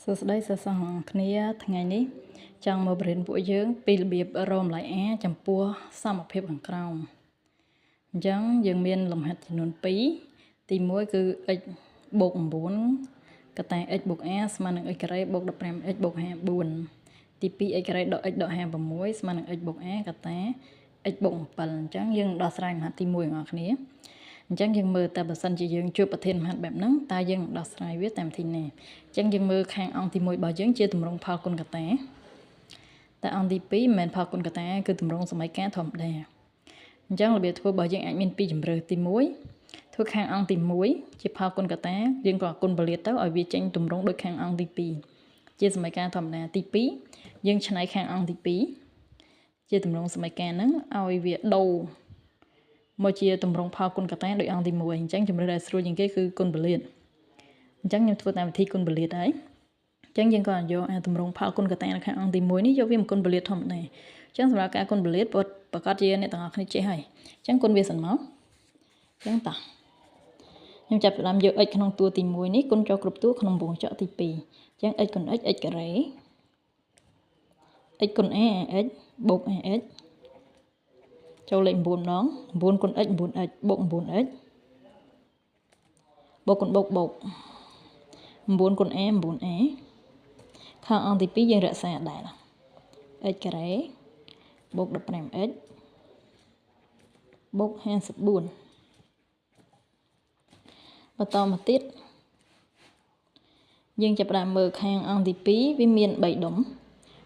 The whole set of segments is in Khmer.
សួស្តីសិស្សគ្នាថ្ងៃនេះចង់មកបរៀនពួកយើងពីរបៀបរកម្លាយAចំពោះសមភាពខាងក្រោមអញ្ចឹងយើងមានលំហាត់ចំនួន2ទី1គឺ x បូក9កតា x បូក a ស្មើនឹង x ការ៉េបូក 15x បូក54ទី2 x ការ៉េដក x ដក56ស្មើនឹង x បូក a កតា x បូក7អញ្ចឹងយើងដោះស្រាយលំហាត់ទី1បងប្អូនគ្នាអញ្ចឹងយើងមើលតើបើសិនជាយើងជួបប្រធានលំហាត់បែបហ្នឹងតើយើងនឹងដោះស្រាយវាតាមវិធីណាអញ្ចឹងយើងមើលខាងអង្គទី1របស់យើងជាទម្រង់ផលគុណកតាតែអង្គទី2មិនមែនផលគុណកតាគឺទម្រង់សមីការធម្មតាអញ្ចឹងរបៀបធ្វើរបស់យើងអាចមាន2ជម្រើសទី1ធ្វើខាងអង្គទី1ជាផលគុណកតាយើងក៏គុណពលាតទៅឲ្យវាចេញទម្រង់ដូចខាងអង្គទី2ជាសមីការធម្មតាទី2យើងឆ្នៃខាងអង្គទី2ជាទម្រង់សមីការហ្នឹងឲ្យវាដូរមកជាទម្រង់ផលគុណកតាដោយអង្គទី1អញ្ចឹងជំរឿនដែលស្រួលជាងគេគឺគុណពលាតអញ្ចឹងខ្ញុំធ្វើតាមវិធីគុណពលាតហើយអញ្ចឹងយើងក៏យកទម្រង់ផលគុណកតានៅខាងអង្គទី1នេះយកវាមកគុណពលាតធម្មតាអញ្ចឹងសម្រាប់ការគុណពលាតប្រកាសជាអ្នកទាំងអស់គ្នាចេះហើយអញ្ចឹងគុណវាសិនមកអញ្ចឹងតោះខ្ញុំចាប់ផ្ដើមយក x ក្នុងតួទី1នេះគុណចូលគ្រប់តួក្នុងវងចក្រទី2អញ្ចឹង x គុណ x x ការ៉េ x គុណ a x បូក axចូលលេខ9ម្ដង9គុណ x 9x បូក 9x បូកគុណបូកបូក9គុណ a 9a ខាងអង្គទី2យើងរក្សាដែរ x ការ៉េបូក 15x បូក 54បន្តមកទៀតយើងចាប់ផ្ដើមមើលខាងអង្គទី2វាមាន3ដុំ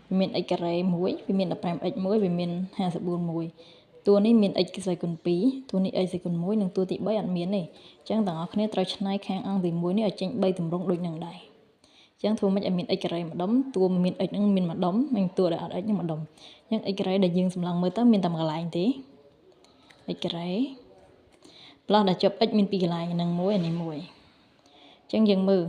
វាមាន x ការ៉េ1វាមាន 15x 1វាមាន 54 1តួនេះមាន x ស្អីគុណ2តួនេះ x ស្អីគុណ1និងតួទី3អត់មានទេអញ្ចឹងទាំងអស់គ្នាត្រូវឆ្នៃខាងអង្គទី1នេះឲ្យចេញ3ទម្រង់ដូចនឹងដែរអញ្ចឹងធ្វើម៉េចឲ្យមាន x ការ៉េម្ដុំតួមាន x ហ្នឹងមានម្ដុំនិងតួដែលអត់ x ហ្នឹងម្ដុំអញ្ចឹង x ការ៉េដែលយើងសម្លឹងមើលទៅមានតែមួយកន្លែងទេ x ការ៉េផ្លោះដែលជាប់ x មាន2កន្លែងហ្នឹង1អានេះ1អញ្ចឹងយើងមើល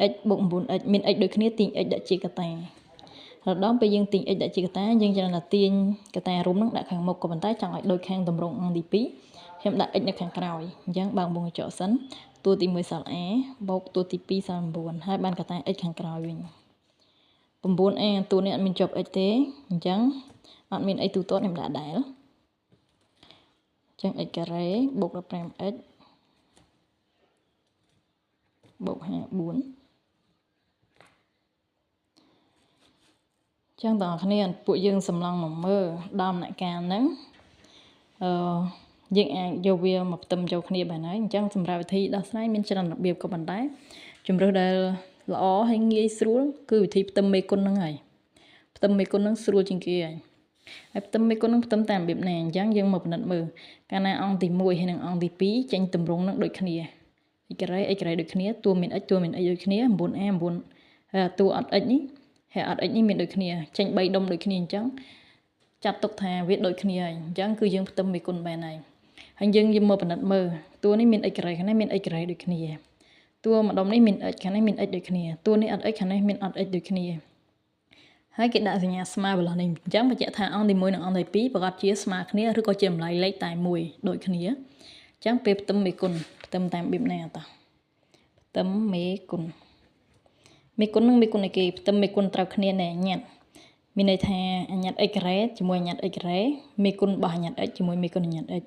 x បូក 9x មាន x ដូចគ្នាទាញ x ដាក់ជាកតារដងពេលយើងទាញ x ដាក់ជាកតាយើងច្រើនតែទាញកតារួមហ្នឹងដាក់ខាងមុខក៏ប៉ុន្តែចង់ឲ្យដូចខាងទម្រង់អង្គទី2ខ្ញុំដាក់ x នៅខាងក្រោយអញ្ចឹងបើកវងកញ្ចក់សិនតួទី1សល់ a បូកតួទី2សល់9ហើយបានកតា x ខាងក្រោយវិញ 9a តួនេះអត់មានជាប់ x ទេអញ្ចឹងអត់មានអីទូទាត់ខ្ញុំដាក់ដែរអញ្ចឹង x ការ៉េបូក 15x បូក 54ចឹងបងប្អូនពួកយើងសម្លឹងមកមើលដំណាក់កាលហ្នឹងយើងអាចយកវាមកផ្ទឹមចូលគ្នាបានហើយអញ្ចឹងសម្រាប់វិធីដោះស្រាយមានច្រើនរបៀបក៏ប៉ុន្តែជំរើសដែលល្អហើយងាយស្រួលគឺវិធីផ្ទឹមមេគុណហ្នឹងហើយផ្ទឹមមេគុណហ្នឹងស្រួលជាងគេហើយផ្ទឹមមេគុណហ្នឹងផ្ទឹមតាមរបៀបណាអញ្ចឹងយើងមកពិនិត្យមើលកាលណាអង្គទី1ហើយនិងអង្គទី2ចេញទម្រង់ហ្នឹងដូចគ្នា x ការ៉េដូចគ្នាតួមាន x តួមាន x ដូចគ្នា 9a 9តួអត់ x នេះហើយអត់ x នេះមានដូចគ្នាចេញ3ដុំដូចគ្នាអញ្ចឹងចាត់ទុកថាវាដូចគ្នាហើយអញ្ចឹងគឺយើងផ្ទឹមមេគុណបានហើយយើងមកពិនិត្យមើលតួនេះមាន x ការ៉េខាងនេះមាន x ការ៉េដូចគ្នាតួម្ដុំនេះមាន x ខាងនេះមាន x ដូចគ្នាតួនេះអត់ x ខាងនេះមានអត់ x ដូចគ្នាហើយគេដាក់សញ្ញាស្មើបន្លោះនេះអញ្ចឹងបញ្ជាក់ថាអង្គទី1និងអង្គទី2ប្រកាសជាស្មើគ្នាឬក៏ជាម្លាយលេខតែមួយដូចគ្នាអញ្ចឹងពេលផ្ទឹមមេគុណផ្ទឹមតាមរបៀបណាតោះផ្ទឹមមេគុណនិងមេគុណឯគេផ្ទឹមមេគុណត្រូវគ្នាណែញ៉ាត់មានន័យថាអញ្ញត្តិ x ការ៉េជាមួយអញ្ញត្តិ x ការ៉េមេគុណរបស់អញ្ញត្តិ x ជាមួយមេគុណអញ្ញត្តិ x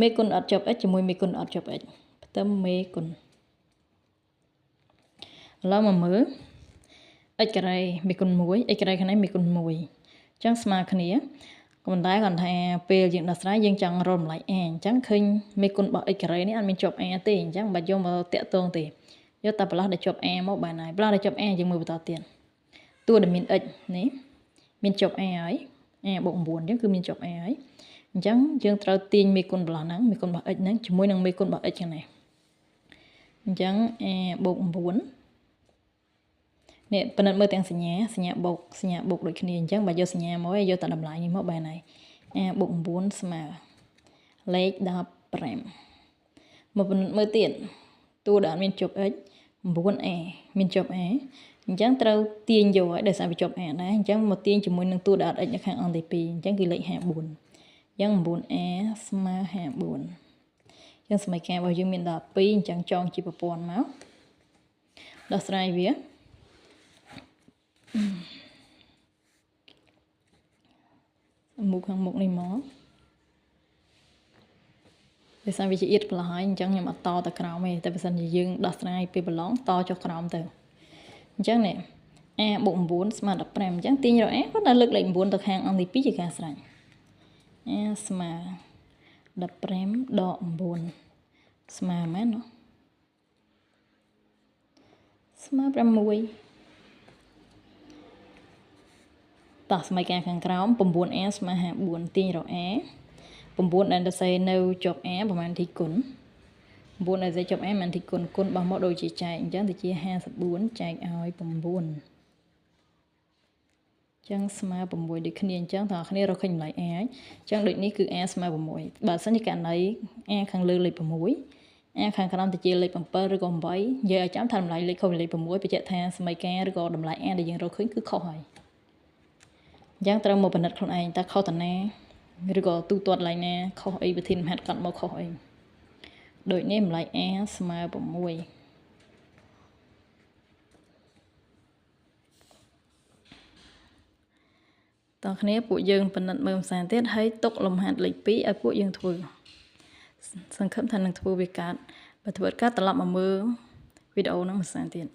មេគុណអត់ជាប់ x ជាមួយមេគុណអត់ជាប់ x ផ្ទឹមមេគុណឥឡូវមកមើល x ការ៉េមេគុណ1 x ការ៉េខាងនេះមេគុណ1អញ្ចឹងស្មើគ្នាក៏ប៉ុន្តែគាត់ថាពេលយើងដោះស្រាយយើងចង់រកតម្លៃ a អញ្ចឹងឃើញមេគុណរបស់ x ការ៉េនេះអត់មានជាប់ a ទេអញ្ចឹងមិនបាច់យកមកតាក់ទងទេយកតែប្រឡោះដែលជាប់ a មកបានហើយប្រឡោះដែលជាប់ a យើងមើលបន្តទៀតតួដែលមាន x នេះមានជាប់ a ហើយ a បូក9អញ្ចឹងគឺមានជាប់ a ហើយអញ្ចឹងយើងត្រូវទាញមេគុណប្រឡោះហ្នឹងមេគុណរបស់ x ហ្នឹងជាមួយនឹងមេគុណរបស់ x ខាងនេះអញ្ចឹង a បូក9នេះពិនិត្យមើលទាំងសញ្ញាបូកដូចគ្នាអញ្ចឹងបើយកសញ្ញាមកយកតែតម្លៃនេះមកបានហើយ a បូក9ស្មើលេខ15មកពិនិត្យមើលទៀតតួដែលអត់មានជាប់ x 9a មានជាប់ a អញ្ចឹងត្រូវទាញយកឲ្យដោយសារវាជាប់ a ដែរអញ្ចឹងមកទាញជាមួយនឹងតួដែលអត់ x នៅខាងអង្គទី2អញ្ចឹងគឺលេខ54អញ្ចឹង 9a ស្មើ54អញ្ចឹងសមីការរបស់យើងមានដល់2អញ្ចឹងចងជាប្រព័ន្ធមកដោះស្រាយវា មុខខាងមុខនេះមកវាសាវិជាអៀតប្រឡោះហើយអញ្ចឹងខ្ញុំអត់តទៅក្រោមទេតែបើសិនជាយើងដោះស្រាយពេលប្រឡងតចុះក្រោមទៅអញ្ចឹងនេះ a បូក9ស្មើ15អញ្ចឹងទាញរក a គាត់ដល់លើកលេខ9ទៅខាងអង្គទី2ជាការស្រេច a ស្មើ15ដក9ស្មើមែនស្មើ6តោះសមីការខាងក្រោម 9a ស្មើ54ទាញរក a 9ដែលសរសេរនៅជាប់ a ប្រហែលទីគុណ9ដែលសរសេរជាប់ a ប្រហែលទីគុណគុណរបស់មកដូចជាចែកអញ្ចឹងទៅជា54ចែកឲ្យ9ចឹងស្មើ6ដូចគ្នាអញ្ចឹងតើអ្នកគ្នារកឃើញចម្លើយ a ហើយអញ្ចឹងដូចនេះគឺ a ស្មើ6បើសិនជាករណី a ខាងលើលេខ6 a ខាងក្រោមទៅជាលេខ7ឬក៏8យើងឲ្យចាំថាតម្លៃលេខខុសពីលេខ6បញ្ជាក់ថាសមីការឬក៏តម្លៃ a ដែលយើងរកឃើញគឺខុសហើយអញ្ចឹងត្រូវមកពិនិត្យខ្លួនឯងតើខុសតាណាឬក៏ទូទាត់ឡើងណាខុសអីវិធានហាត់កាត់មកខុសអីដូចនេះតម្លៃ a ស្មើ6តើគ្នាពួកយើងពិនិត្យមើលភាសាទៀតហើយទុកលំហាត់លេខ2ឲ្យពួកយើងធ្វើសង្ឃឹមថានឹងធ្វើវាកើតបើធ្វើកើតត្រឡប់មកមើលវីដេអូហ្នឹងភាសាទៀត